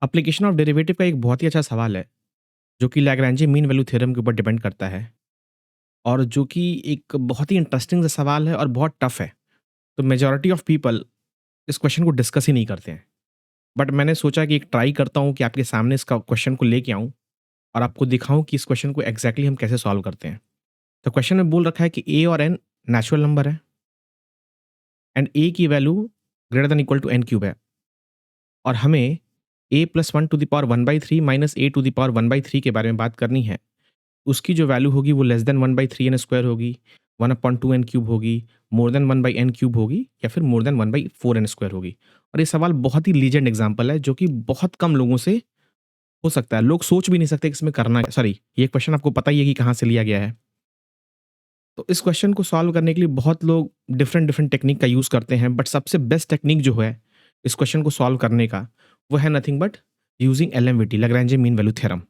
Application of derivative का एक बहुत ही अच्छा सवाल है, जो कि लैग्रैन्जी मीन वैल्यू थ्योरम के ऊपर डिपेंड करता है और जो कि एक बहुत ही इंटरेस्टिंग सा सवाल है और बहुत टफ है। तो मेजॉरिटी ऑफ पीपल इस क्वेश्चन को डिस्कस ही नहीं करते हैं। बट मैंने सोचा कि एक ट्राई करता हूँ कि आपके सामने इसका क्वेश्चन को लेके आऊँ और आपको दिखाऊँ कि इस क्वेश्चन को एग्ज़ैक्टली हम कैसे सॉल्व करते हैं। तो क्वेश्चन में बोल रखा है कि ए और एन नेचुरल नंबर है एंड ए की value greater than equal to n cube है और हमें a plus one to the power one by three minus a to the power one by three के बारे में बात करनी है। उसकी जो वैल्यू होगी वो less than one by three n square होगी, one upon two n cube होगी, more than one by n cube होगी या फिर more than one by four n square होगी। और ये सवाल बहुत ही लीजेंड एग्जाम्पल है जो कि बहुत कम लोगों से हो सकता है। लोग सोच भी नहीं सकते कि इसमें करना है। सॉरी, ये क्वेश्चन आपको पता ही है कि कहाँ से लिया गया है। तो इस क्वेश्चन को सॉल्व करने के लिए बहुत लोग डिफरेंट डिफरेंट टेक्निक का यूज़ करते हैं, बट सबसे बेस्ट टेक्निक जो है इस क्वेश्चन को सॉल्व करने का वो है nothing but using LMVT, Lagrange mean value theorem.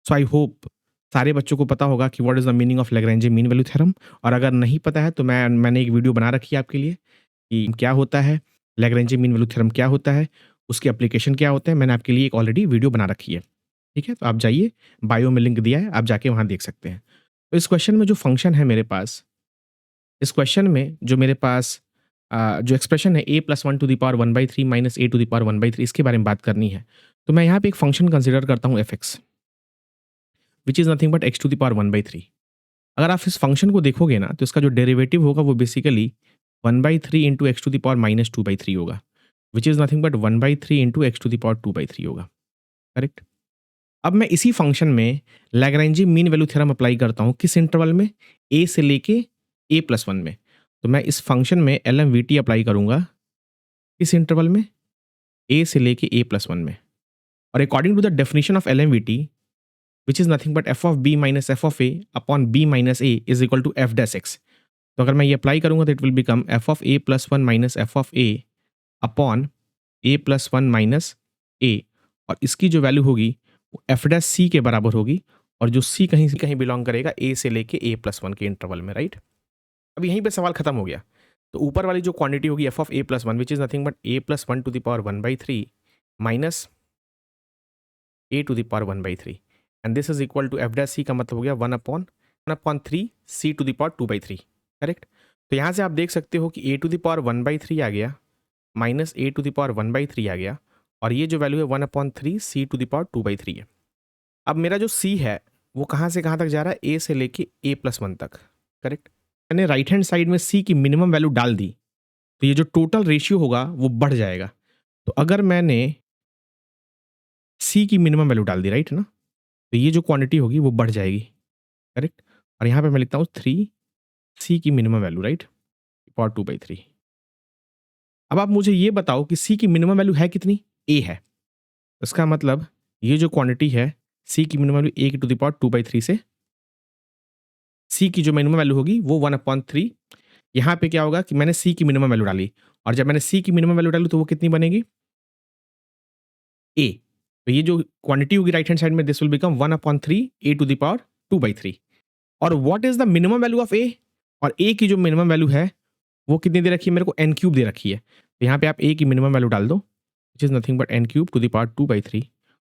So I hope सारे बच्चों को पता होगा कि what is the meaning of Lagrange mean value theorem. और अगर नहीं पता है तो मैंने एक वीडियो बना रखी है आपके लिए कि क्या होता है लैग्रैन्जी मीन वैल्यू थ्योरम, क्या होता है, उसके एप्लीकेशन क्या होते हैं। मैंने आपके लिए एक ऑलरेडी वीडियो बना रखी है। ठीक है, तो आप जाइए, बायो में लिंक दिया है, आप जाके वहाँ देख सकते हैं। तो इस क्वेश्चन में जो फंक्शन है मेरे पास, इस क्वेश्चन में जो मेरे पास जो एक्सप्रेशन है a plus one to the power one by three minus a to the power one by three, इसके बारे में बात करनी है। तो मैं यहाँ पे एक फंक्शन कंसिडर करता हूँ F X, which is nothing but X to the power one by three. अगर आप इस फंक्शन को देखोगे ना तो इसका जो डेरिवेटिव होगा वो basically one by three into x to the power minus two by three होगा, which is nothing but one by three into x to the power two by three होगा। करेक्ट। अब मैं इसी फंक्शन में Lagrange mean value theorem apply करता हूँ किस interval में, ए से लेके ए प्लस वन में। तो मैं इस फंक्शन में L M V T apply करूंगा इस इंटरवल में ए से लेके ए प्लस वन में। और according to the definition of L M V T which is nothing but f of b minus f of a upon b minus a is equal to f dash x. तो अगर मैं ये apply करूंगा तो it will become f of a plus one minus f of a upon a plus one minus a, और इसकी जो value होगी वो एफ डैश सी के बराबर होगी, और जो सी कहीं से कहीं बिलोंग करेगा ए से लेके ए प्लस वन के इंटरवल में। राइट। अब यहीं पे सवाल खत्म हो गया। तो ऊपर वाली जो क्वांटिटी होगी f of a plus one which is nothing but a plus one to the power one by three minus a to the power one by three, and this is equal to f dash c का मतलब हो गया one upon three c to the power two by three. Correct. तो यहाँ से आप देख सकते हो कि a to the power one by three आ गया minus a to the power one by three आ गया, और ये जो वैल्यू है one upon three c to the power two by three है। अब मेरा जो सी है वो कहाँ से कहाँ तक जा रहा है, ए से लेके ए प्लस वन तक। करेक्ट। मैंने राइट हैंड साइड में सी की मिनिमम वैल्यू डाल दी तो ये जो टोटल रेशियो होगा वो बढ़ जाएगा। तो अगर मैंने सी की मिनिमम वैल्यू डाल दी, राइट ना, तो ये जो क्वांटिटी होगी वो बढ़ जाएगी। करेक्ट। और यहाँ पे मैं लिखता हूँ थ्री सी की minimum value, right, power two by three. अब आप मुझे ये बताओ कि सी की मिनिमम वैल्यू है कितनी, ए है। इसका मतलब ये जो क्वांटिटी है सी की मिनिमम वैल्यू ए की to the power two by three से सी की जो मिनिमम वैल्यू होगी वो वन अपॉन थ्री। यहाँ पे क्या होगा कि मैंने सी की मिनिमम वैल्यू डाली, और जब मैंने सी की मिनिमम वैल्यू डाली तो वो कितनी बनेगी, ए। तो ये जो क्वांटिटी होगी राइट हैंड साइड में this will become one upon three a to the power two by three. और what is the minimum value of a, और ए की जो मिनिमम वैल्यू है वो कितनी दे रखी है, मेरे को एन क्यूब दे रखी है। तो यहाँ पे आप ए की मिनिमम वैल्यू डाल दो which is nothing but n cube to the power two by three,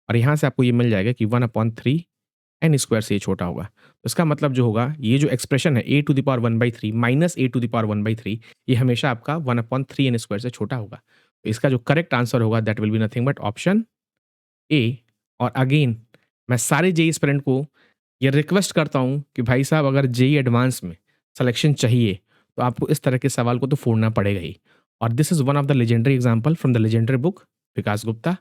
और यहाँ से आपको ये मिल जाएगा कि one upon three n square से ये छोटा होगा। तो इसका मतलब जो होगा ये जो एक्सप्रेशन है a to the power one by three minus a to the power one by three, ये हमेशा आपका one upon three n square से छोटा होगा। तो इसका जो करेक्ट आंसर होगा that will be nothing but option a. और अगेन मैं सारे जेई एस्पिरेंट को ये रिक्वेस्ट करता हूँ कि भाई साहब अगर जेई एडवांस में सिलेक्शन चाहिए तो आपको इस तरह के सवाल को तो फोड़ना पड़ेगा ही। और this is one of the legendary example from the legendary book Vikas Gupta.